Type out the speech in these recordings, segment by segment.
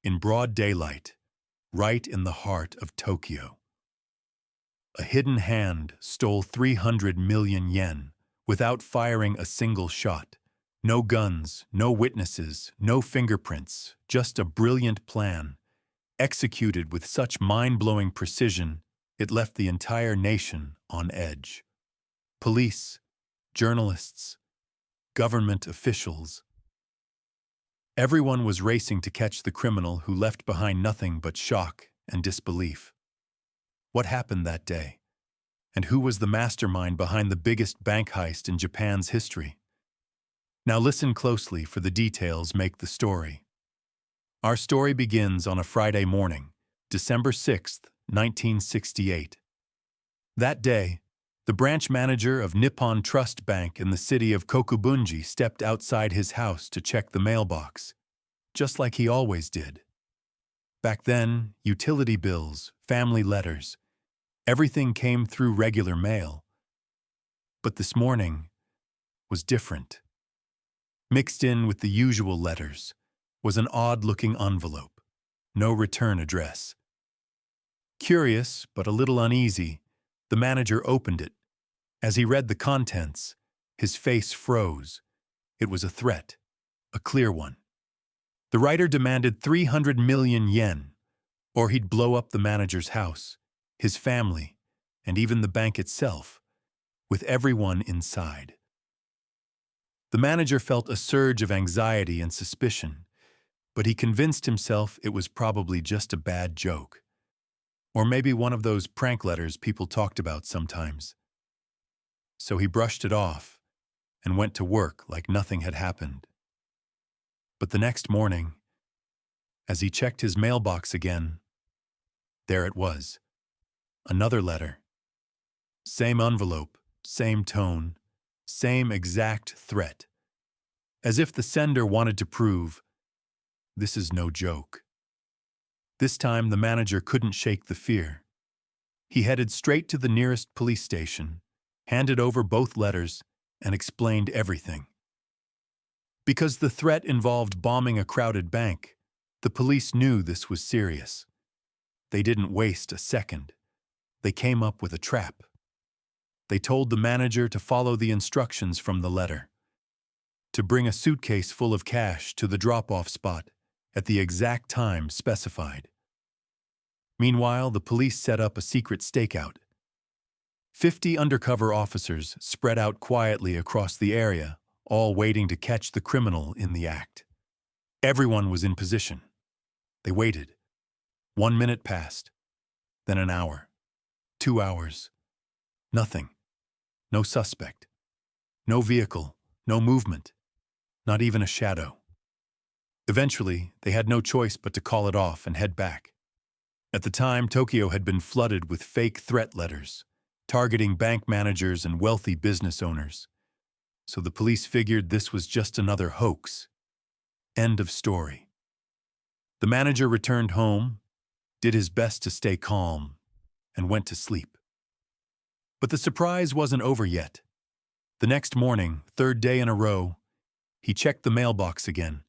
in broad daylight, right in the heart of Tokyo. A hidden hand stole 300 million yen without firing a single shot. No guns, no witnesses, no fingerprints, just a brilliant plan, executed with such mind-blowing precision it left the entire nation on edge. Police, journalists, government officials. Everyone was racing to catch the criminal who left behind nothing but shock and disbelief. What happened that day? And who was the mastermind behind the biggest bank heist in Japan's history? Now listen closely, for the details make the story. Our story begins on a Friday morning, December 6th, 1968. That day, the branch manager of Nippon Trust Bank in the city of Kokubunji stepped outside his house to check the mailbox, just like he always did. Back then, utility bills, family letters, everything came through regular mail. But this morning was different. Mixed in with the usual letters was an odd-looking envelope, no return address. Curious, but a little uneasy, the manager opened it. As he read the contents, his face froze. It was a threat, a clear one. The writer demanded 300 million yen, or he'd blow up the manager's house, his family, and even the bank itself, with everyone inside. The manager felt a surge of anxiety and suspicion, but he convinced himself it was probably just a bad joke. Or maybe one of those prank letters people talked about sometimes. So he brushed it off and went to work like nothing had happened. But the next morning, as he checked his mailbox again, there it was. Another letter. Same envelope, same tone, same exact threat. As if the sender wanted to prove, this is no joke. This time the manager couldn't shake the fear. He headed straight to the nearest police station, handed over both letters, and explained everything. Because the threat involved bombing a crowded bank, the police knew this was serious. They didn't waste a second. They came up with a trap. They told the manager to follow the instructions from the letter, to bring a suitcase full of cash to the drop-off spot at the exact time specified. Meanwhile, the police set up a secret stakeout. 50 undercover officers spread out quietly across the area, all waiting to catch the criminal in the act. Everyone was in position. They waited. 1 minute passed, then an hour, 2 hours. Nothing. No suspect. No vehicle, no movement, not even a shadow. Eventually, they had no choice but to call it off and head back. At the time, Tokyo had been flooded with fake threat letters, targeting bank managers and wealthy business owners. So the police figured this was just another hoax. End of story. The manager returned home, did his best to stay calm, and went to sleep. But the surprise wasn't over yet. The next morning, third day in a row, he checked the mailbox again,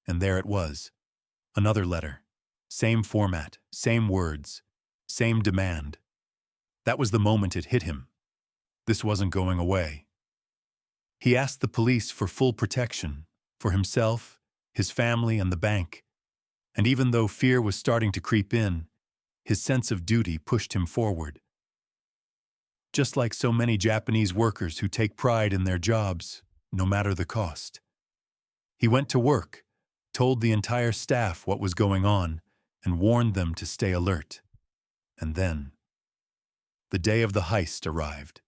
and there it was. Another letter. Same format, same words, same demand. That was the moment it hit him. This wasn't going away. He asked the police for full protection, for himself, his family, and the bank. And even though fear was starting to creep in, his sense of duty pushed him forward. Just like so many Japanese workers who take pride in their jobs, no matter the cost. He went to work, told the entire staff what was going on, and warned them to stay alert. And then, the day of the heist arrived.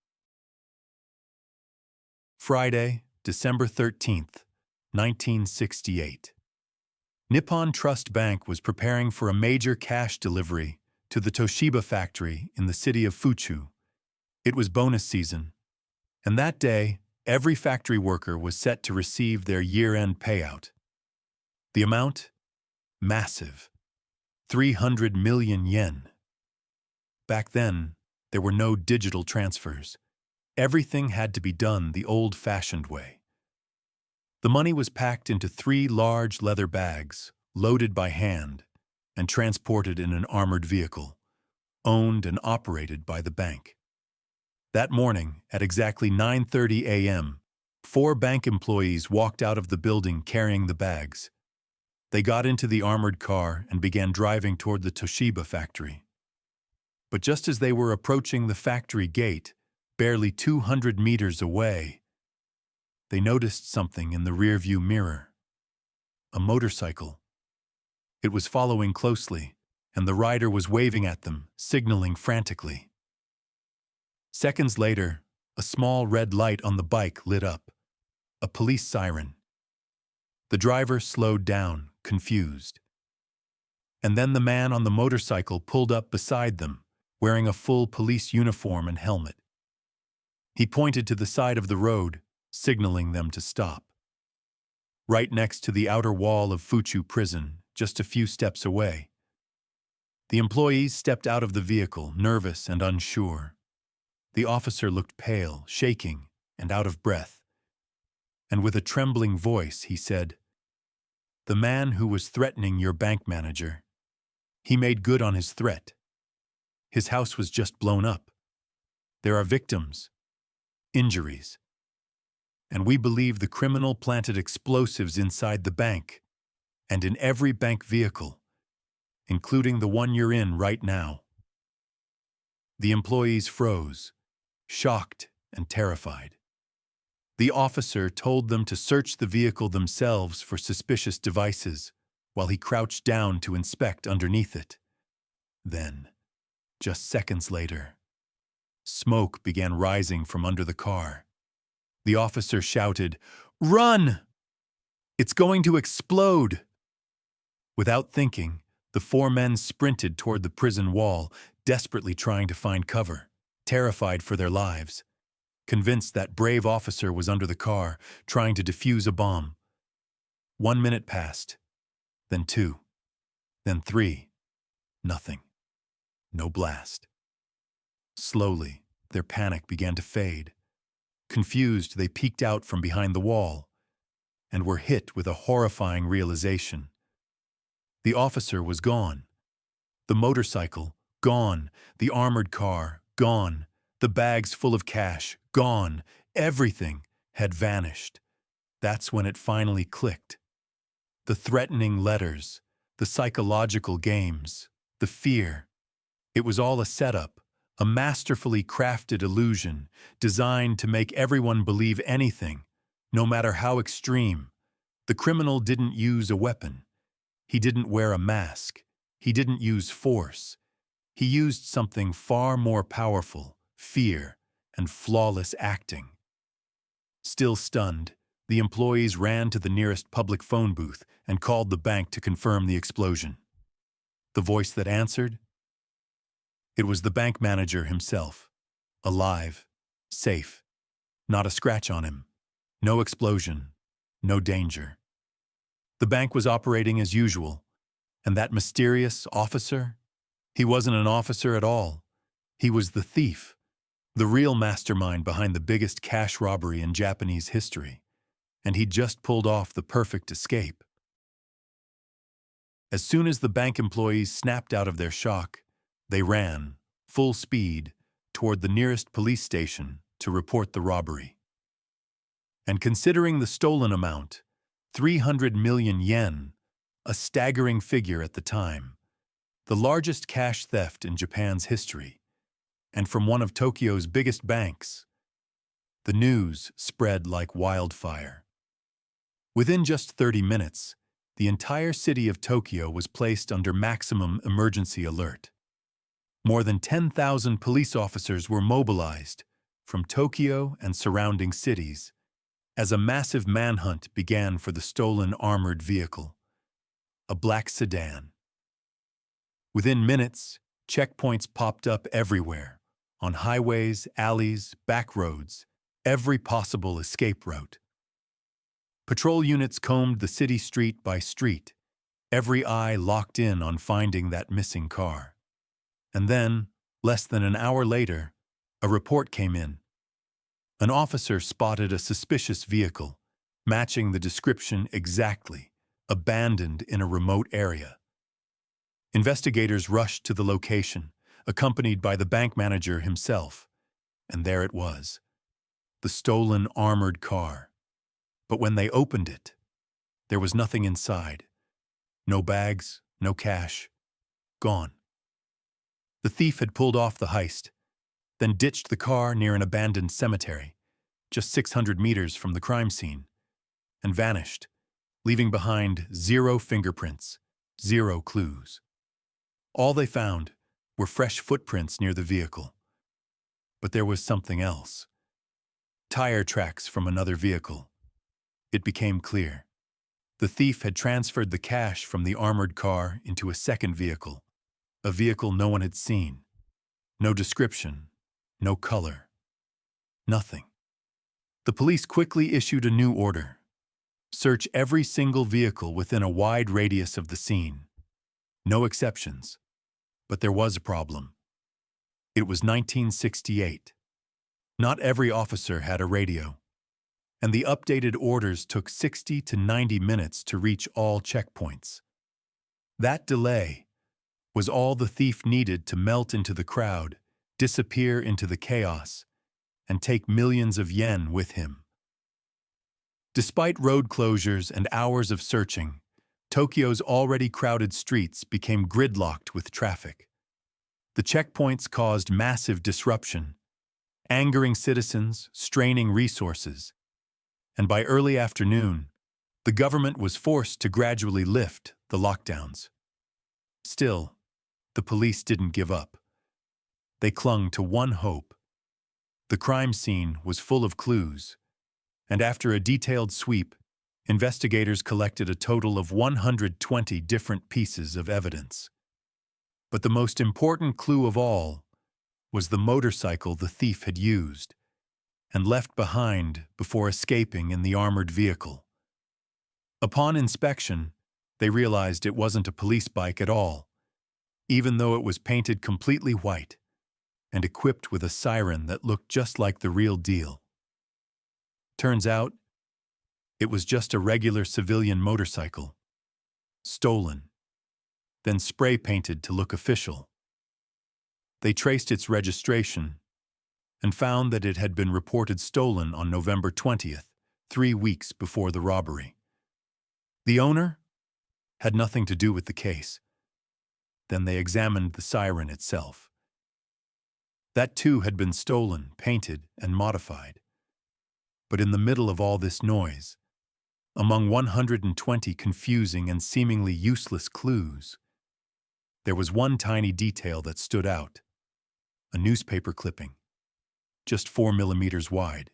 Friday, December 13th, 1968. Nippon Trust Bank was preparing for a major cash delivery to the Toshiba factory in the city of Fuchu. It was bonus season, and that day, every factory worker was set to receive their year-end payout. The amount? Massive. 300 million yen. Back then, there were no digital transfers. Everything had to be done the old-fashioned way. The money was packed into 3 large leather bags, loaded by hand, and transported in an armored vehicle, owned and operated by the bank. That morning, at exactly 9:30 a.m., 4 bank employees walked out of the building carrying the bags. They got into the armored car and began driving toward the Toshiba factory. But just as they were approaching the factory gate, barely 200 meters away, they noticed something in the rearview mirror. A motorcycle. It was following closely, and the rider was waving at them, signaling frantically. Seconds later, a small red light on the bike lit up. A police siren. The driver slowed down, confused. And then the man on the motorcycle pulled up beside them, wearing a full police uniform and helmet. He pointed to the side of the road, signaling them to stop. Right next to the outer wall of Fuchu prison, just a few steps away. The employees stepped out of the vehicle, nervous and unsure. The officer looked pale, shaking, and out of breath. And with a trembling voice, he said, "The man who was threatening your bank manager. He made good on his threat. His house was just blown up. There are victims, injuries. And we believe the criminal planted explosives inside the bank and in every bank vehicle, including the one you're in right now." The employees froze, shocked and terrified. The officer told them to search the vehicle themselves for suspicious devices while he crouched down to inspect underneath it. Then, just seconds later, smoke began rising from under the car. The officer shouted, "Run! It's going to explode!" Without thinking, the 4 men sprinted toward the prison wall, desperately trying to find cover, terrified for their lives, convinced that brave officer was under the car, trying to defuse a bomb. 1 minute passed, then 2, then 3. Nothing. No blast. Slowly, their panic began to fade. Confused, they peeked out from behind the wall and were hit with a horrifying realization. The officer was gone. The motorcycle, gone. The armored car, gone. The bags full of cash, gone. Everything had vanished. That's when it finally clicked. The threatening letters, the psychological games, the fear. It was all a setup, a masterfully crafted illusion designed to make everyone believe anything, no matter how extreme. The criminal didn't use a weapon. He didn't wear a mask. He didn't use force. He used something far more powerful, fear, and flawless acting. Still stunned, the employees ran to the nearest public phone booth and called the bank to confirm the explosion. The voice that answered? It was the bank manager himself, alive, safe, not a scratch on him, no explosion, no danger. The bank was operating as usual, and that mysterious officer? He wasn't an officer at all. He was the thief, the real mastermind behind the biggest cash robbery in Japanese history, and he'd just pulled off the perfect escape. As soon as the bank employees snapped out of their shock, they ran, full speed, toward the nearest police station to report the robbery. And considering the stolen amount, 300 million yen, a staggering figure at the time, the largest cash theft in Japan's history, and from one of Tokyo's biggest banks, the news spread like wildfire. Within just 30 minutes, the entire city of Tokyo was placed under maximum emergency alert. More than 10,000 police officers were mobilized from Tokyo and surrounding cities as a massive manhunt began for the stolen armored vehicle, a black sedan. Within minutes, checkpoints popped up everywhere, on highways, alleys, back roads, every possible escape route. Patrol units combed the city street by street, every eye locked in on finding that missing car. And then, less than an hour later, a report came in. An officer spotted a suspicious vehicle, matching the description exactly, abandoned in a remote area. Investigators rushed to the location, accompanied by the bank manager himself, and there it was, the stolen armored car. But when they opened it, there was nothing inside. No bags, no cash. Gone. The thief had pulled off the heist, then ditched the car near an abandoned cemetery, just 600 meters from the crime scene, and vanished, leaving behind 0 fingerprints, 0 clues. All they found were fresh footprints near the vehicle. But there was something else. Tire tracks from another vehicle. It became clear. The thief had transferred the cash from the armored car into a second vehicle, a vehicle no one had seen. No description, no color, nothing. The police quickly issued a new order. Search every single vehicle within a wide radius of the scene. No exceptions. But there was a problem. It was 1968. Not every officer had a radio, and the updated orders took 60 to 90 minutes to reach all checkpoints. That delay was all the thief needed to melt into the crowd, disappear into the chaos, and take millions of yen with him. Despite road closures and hours of searching, Tokyo's already crowded streets became gridlocked with traffic. The checkpoints caused massive disruption, angering citizens, straining resources, and by early afternoon, the government was forced to gradually lift the lockdowns. Still, the police didn't give up. They clung to one hope. The crime scene was full of clues, and after a detailed sweep, investigators collected a total of 120 different pieces of evidence. But the most important clue of all was the motorcycle the thief had used and left behind before escaping in the armored vehicle. Upon inspection, they realized it wasn't a police bike at all, even though it was painted completely white and equipped with a siren that looked just like the real deal. Turns out, it was just a regular civilian motorcycle, stolen, then spray-painted to look official. They traced its registration and found that it had been reported stolen on November 20th, 3 weeks before the robbery. The owner had nothing to do with the case. Then they examined the siren itself. That too had been stolen, painted, and modified. But in the middle of all this noise, among 120 confusing and seemingly useless clues, there was one tiny detail that stood out: a newspaper clipping, just 4 millimeters wide,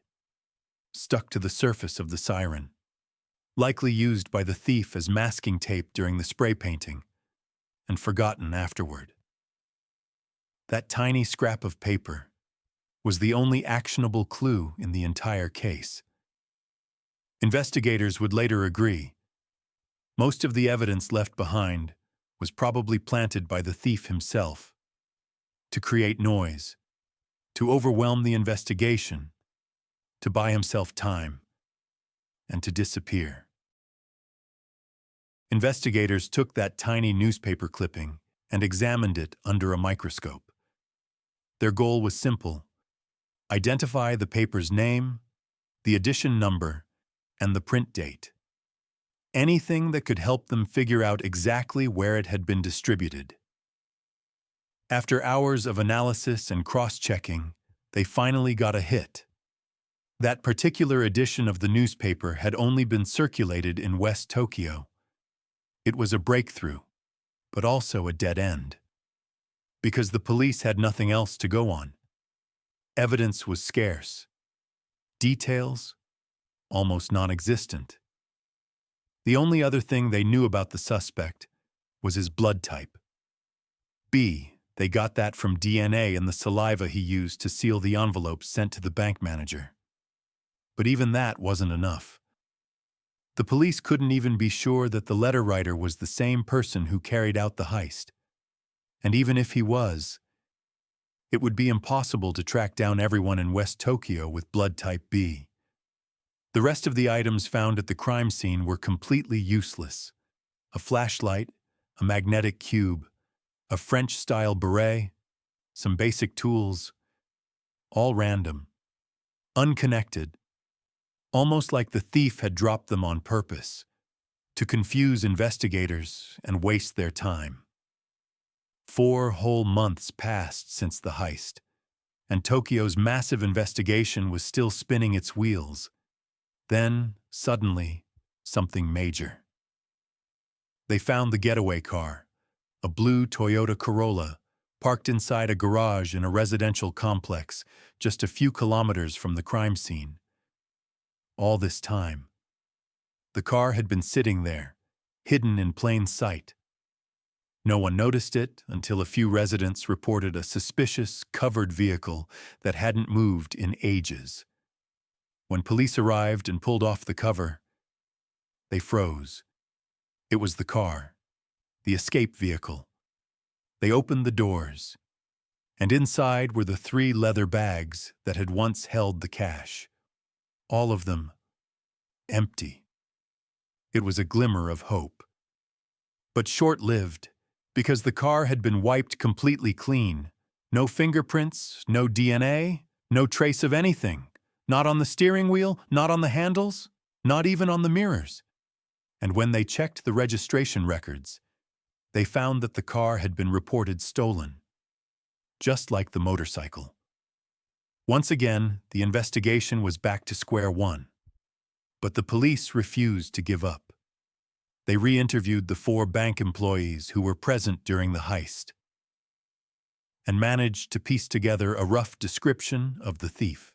stuck to the surface of the siren, likely used by the thief as masking tape during the spray painting, and forgotten afterward. That tiny scrap of paper was the only actionable clue in the entire case. Investigators would later agree. Most of the evidence left behind was probably planted by the thief himself, to create noise, to overwhelm the investigation, to buy himself time, and to disappear. Investigators took that tiny newspaper clipping and examined it under a microscope. Their goal was simple: identify the paper's name, the edition number, and the print date. Anything that could help them figure out exactly where it had been distributed. After hours of analysis and cross-checking, they finally got a hit. That particular edition of the newspaper had only been circulated in West Tokyo. It was a breakthrough, but also a dead end. Because the police had nothing else to go on. Evidence was scarce. Details, almost non-existent. The only other thing they knew about the suspect was his blood type. B. They got that from DNA in the saliva he used to seal the envelopes sent to the bank manager. But even that wasn't enough. The police couldn't even be sure that the letter writer was the same person who carried out the heist. And even if he was, it would be impossible to track down everyone in West Tokyo with blood type B. The rest of the items found at the crime scene were completely useless. a flashlight, a magnetic cube, a French-style beret, some basic tools, all random, unconnected, almost like the thief had dropped them on purpose, to confuse investigators and waste their time. 4 whole months passed since the heist, and Tokyo's massive investigation was still spinning its wheels. Then, suddenly, something major. They found the getaway car, a blue Toyota Corolla, parked inside a garage in a residential complex just a few kilometers from the crime scene. All this time, the car had been sitting there, hidden in plain sight. No one noticed it until a few residents reported a suspicious, covered vehicle that hadn't moved in ages. When police arrived and pulled off the cover, they froze. It was the car, the escape vehicle. They opened the doors, and inside were the 3 leather bags that had once held the cash. All of them empty. It was a glimmer of hope. But short-lived, because the car had been wiped completely clean. No fingerprints, no DNA, no trace of anything. Not on the steering wheel, not on the handles, not even on the mirrors. And when they checked the registration records, they found that the car had been reported stolen, just like the motorcycle. Once again, the investigation was back to square one. But the police refused to give up. They re-interviewed the 4 bank employees who were present during the heist and managed to piece together a rough description of the thief.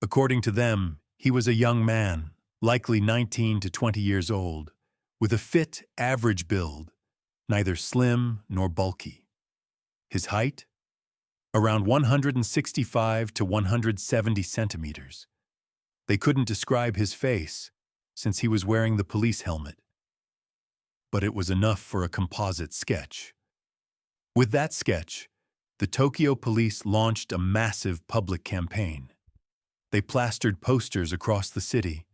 According to them, he was a young man, likely 19 to 20 years old, with a fit, average build, neither slim nor bulky. His height? Around 165 to 170 centimeters. They couldn't describe his face, since he was wearing the police helmet. But it was enough for a composite sketch. With that sketch, the Tokyo police launched a massive public campaign. They plastered posters across the city.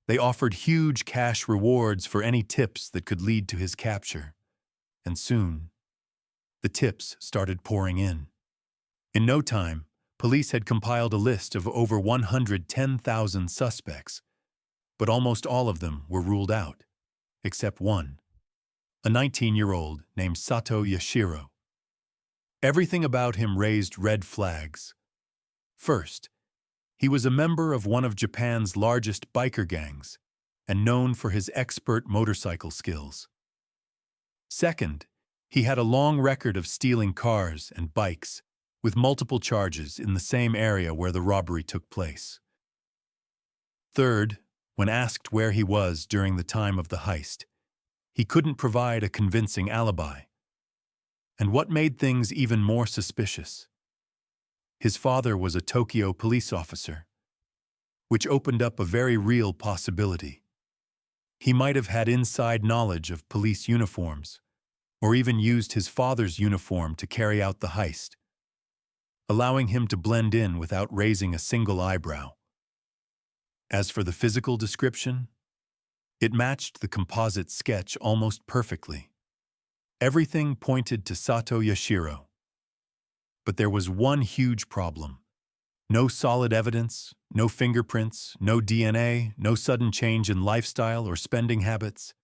They offered huge cash rewards for any tips that could lead to his capture. And soon, the tips started pouring in. In no time, police had compiled a list of over 110,000 suspects, but almost all of them were ruled out, except one, a 19-year-old named Sato Yashiro. Everything about him raised red flags. First, he was a member of one of Japan's largest biker gangs and known for his expert motorcycle skills. Second, he had a long record of stealing cars and bikes, with multiple charges in the same area where the robbery took place. Third, when asked where he was during the time of the heist, he couldn't provide a convincing alibi. And what made things even more suspicious? His father was a Tokyo police officer, which opened up a very real possibility. He might have had inside knowledge of police uniforms, or even used his father's uniform to carry out the heist, allowing him to blend in without raising a single eyebrow. As for the physical description, it matched the composite sketch almost perfectly. Everything pointed to Sato Yashiro. But there was one huge problem. No solid evidence, no fingerprints, no DNA, no sudden change in lifestyle or spending habits.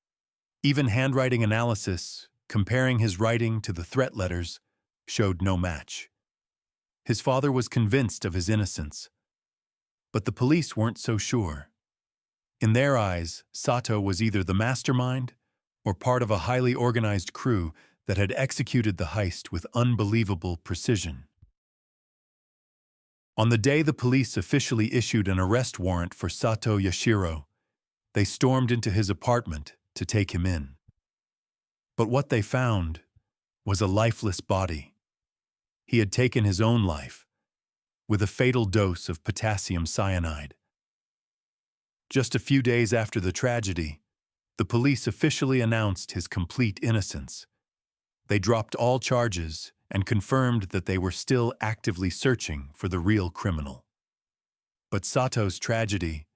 Even handwriting analysis, comparing his writing to the threat letters, showed no match. His father was convinced of his innocence, but the police weren't so sure. In their eyes, Sato was either the mastermind or part of a highly organized crew that had executed the heist with unbelievable precision. On the day the police officially issued an arrest warrant for Sato Yashiro, they stormed into his apartment to take him in. But what they found was a lifeless body. He had taken his own life, with a fatal dose of potassium cyanide. Just a few days after the tragedy, the police officially announced his complete innocence. They dropped all charges and confirmed that they were still actively searching for the real criminal. But Sato's tragedy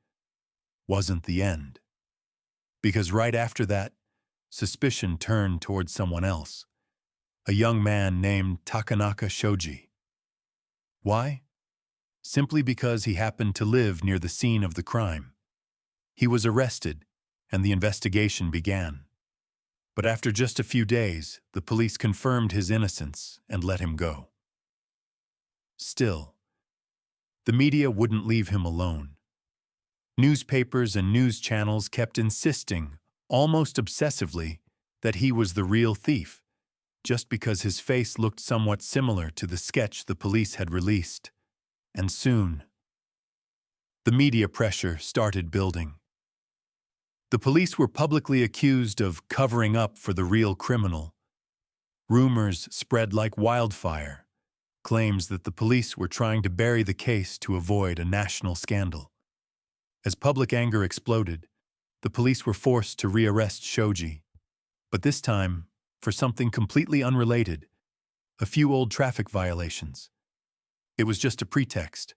wasn't the end. Because right after that, suspicion turned toward someone else, a young man named Takanaka Shoji. Why? Simply because he happened to live near the scene of the crime. He was arrested, and the investigation began. But after just a few days, the police confirmed his innocence and let him go. Still, the media wouldn't leave him alone. Newspapers and news channels kept insisting, almost obsessively, that he was the real thief, just because his face looked somewhat similar to the sketch the police had released. And soon, the media pressure started building. The police were publicly accused of covering up for the real criminal. Rumors spread like wildfire, claims that the police were trying to bury the case to avoid a national scandal. As public anger exploded, the police were forced to rearrest Shoji, but this time for something completely unrelated, a few old traffic violations. It was just a pretext,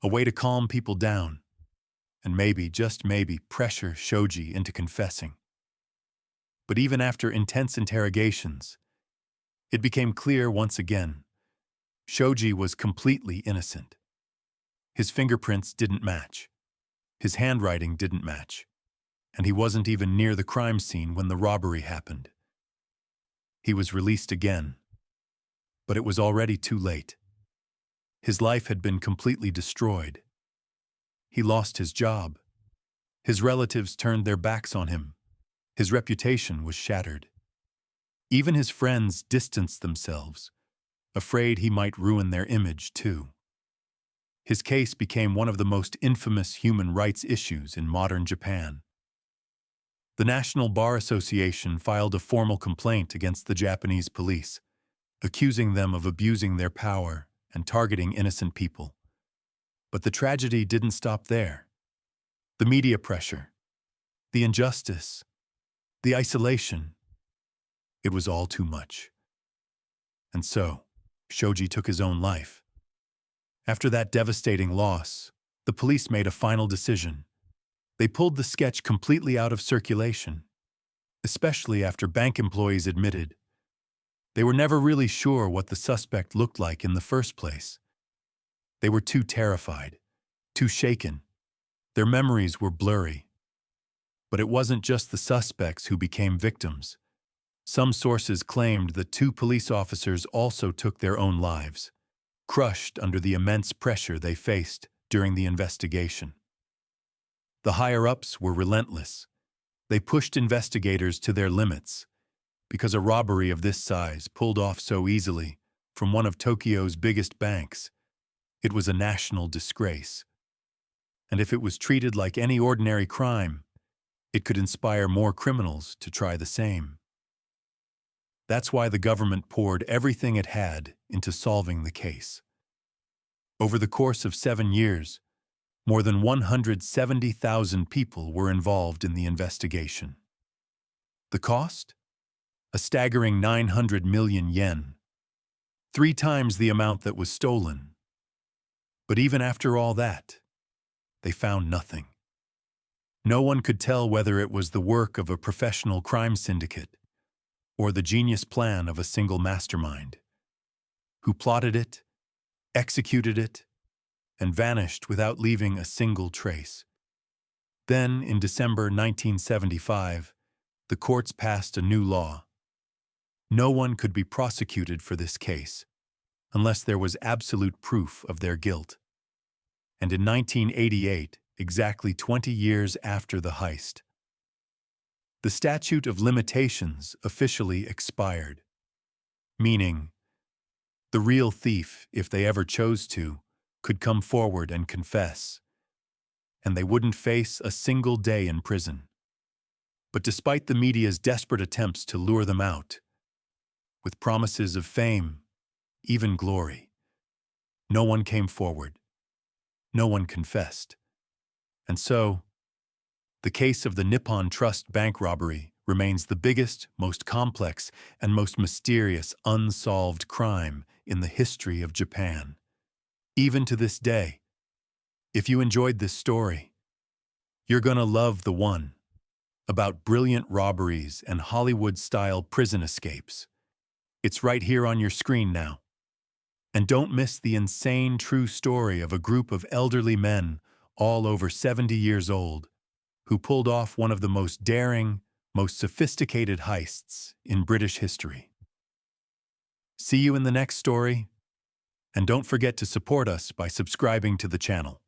a way to calm people down, and maybe, just maybe, pressure Shoji into confessing. But even after intense interrogations, it became clear once again, Shoji was completely innocent. His fingerprints didn't match. His handwriting didn't match. And he wasn't even near the crime scene when the robbery happened. He was released again, but it was already too late. His life had been completely destroyed. He lost his job. His relatives turned their backs on him. His reputation was shattered. Even his friends distanced themselves, afraid he might ruin their image too. His case became one of the most infamous human rights issues in modern Japan. The National Bar Association filed a formal complaint against the Japanese police, accusing them of abusing their power and targeting innocent people. But the tragedy didn't stop there. The media pressure, the injustice, the isolation, it was all too much. And so, Shoji took his own life. After that devastating loss, the police made a final decision. They pulled the sketch completely out of circulation, especially after bank employees admitted they were never really sure what the suspect looked like in the first place. They were too terrified, too shaken. Their memories were blurry. But it wasn't just the suspects who became victims. Some sources claimed that 2 police officers also took their own lives, crushed under the immense pressure they faced during the investigation. The higher-ups were relentless. They pushed investigators to their limits, because a robbery of this size pulled off so easily from one of Tokyo's biggest banks, it was a national disgrace. And if it was treated like any ordinary crime, it could inspire more criminals to try the same. That's why the government poured everything it had into solving the case. Over the course of 7 years, more than 170,000 people were involved in the investigation. The cost? A staggering 900 million yen, 3 times the amount that was stolen. But even after all that, they found nothing. No one could tell whether it was the work of a professional crime syndicate or the genius plan of a single mastermind, who plotted it, executed it, and vanished without leaving a single trace. Then, in December 1975, the courts passed a new law. No one could be prosecuted for this case unless there was absolute proof of their guilt. And in 1988, exactly 20 years after the heist, the statute of limitations officially expired, meaning the real thief, if they ever chose to, could come forward and confess, and they wouldn't face a single day in prison. But despite the media's desperate attempts to lure them out, with promises of fame, even glory, no one came forward. No one confessed. And so, the case of the Nippon Trust bank robbery remains the biggest, most complex, and most mysterious unsolved crime in the history of Japan. Even to this day, if you enjoyed this story, you're gonna love the one about brilliant robberies and Hollywood-style prison escapes. It's right here on your screen now. And don't miss the insane true story of a group of elderly men, all over 70 years old, who pulled off one of the most daring, most sophisticated heists in British history. See you in the next story, and don't forget to support us by subscribing to the channel.